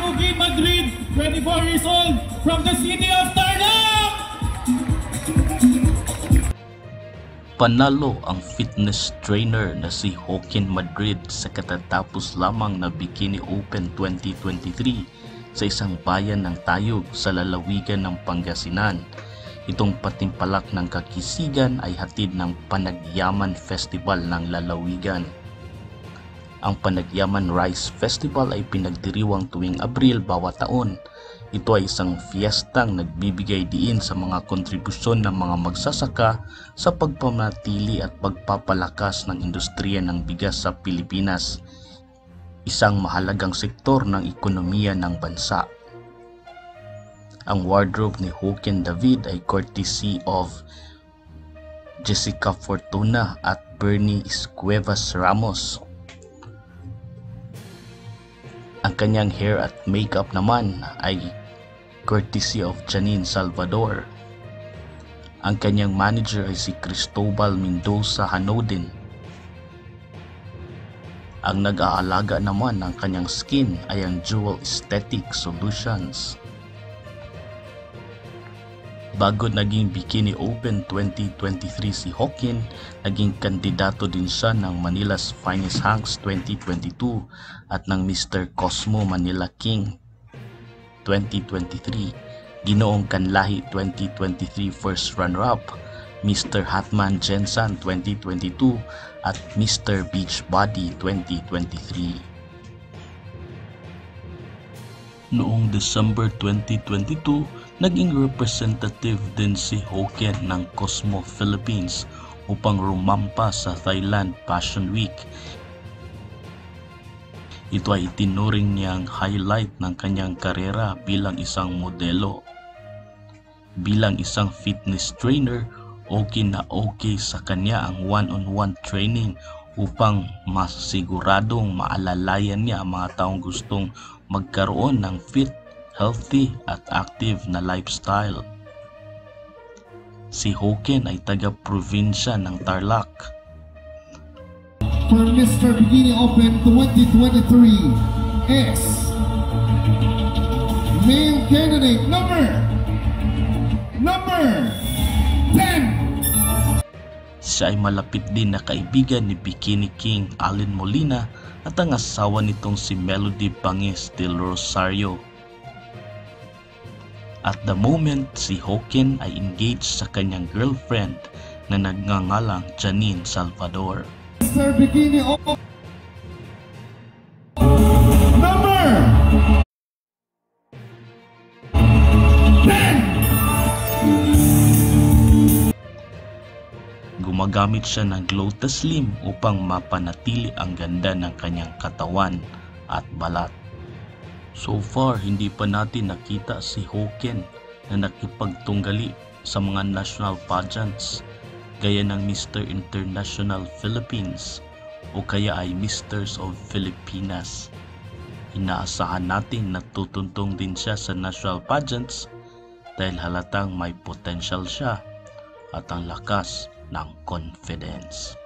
Joaquin Madrid, 24 years old, from the city of Tarlac! Panalo ang fitness trainer na si Joaquin Madrid sa katatapos lamang na Bikini Open 2023 sa isang bayan ng Tayog sa lalawigan ng Pangasinan. Itong patimpalak ng kakisigan ay hatid ng Panagyaman Festival ng lalawigan. Ang Panagyaman Rice Festival ay pinagdiriwang tuwing Abril bawat taon. Ito ay isang fiestang nagbibigay diin sa mga kontribusyon ng mga magsasaka sa pagpamanatili at pagpapalakas ng industriya ng bigas sa Pilipinas, isang mahalagang sektor ng ekonomiya ng bansa. Ang wardrobe ni Joaquin David ay courtesy of Jessica Fortuna at Bernie Cuevas Ramos. Ang kanyang hair at makeup naman ay courtesy of Janine Salvador. Ang kanyang manager ay si Cristobal Mendoza Hanodin. Ang nag-aalaga naman ng kanyang skin ay ang Jewel Aesthetic Solutions. Bago naging Bikini Open 2023 si Joaquin, naging kandidato din siya ng Manila's Finest Hunks 2022 at ng Mr. Cosmo Manila King 2023, Ginoong Kanlahi 2023 first runner-up, Mr. Hatman Jensen 2022 at Mr. Beachbody 2023. Noong December 2022, naging representative din si Joaquin ng Cosmo Philippines upang rumampa sa Thailand Fashion Week. Ito ay itinuring niyang highlight ng kanyang karera bilang isang modelo. Bilang isang fitness trainer, okay na okay sa kanya ang one-on-one training upang masiguradong maalalayan niya ang mga taong gustong magkaroon ng fit, healthy at active na lifestyle. Si Joaquin ay taga-probinsya ng Tarlac. For Mr. Bikini Open 2023 is male candidate number 10. Siya ay malapit din na kaibigan ni Bikini King Allen Molina at ang asawa nitong si Melody Bangis del Rosario. At the moment, si Joaquin ay engaged sa kanyang girlfriend na nagngangalang Janine Salvador. Mr. Bikini Open number 10. Gumagamit siya ng Lotus Slim upang mapanatili ang ganda ng kanyang katawan at balat. So far, hindi pa natin nakita si Joaquin na nakipagtunggali sa mga national pageants gaya ng Mr. International Philippines o kaya ay Misters of Filipinas. Inaasahan natin na tutuntong din siya sa national pageants dahil halatang may potential siya at ang lakas ng confidence.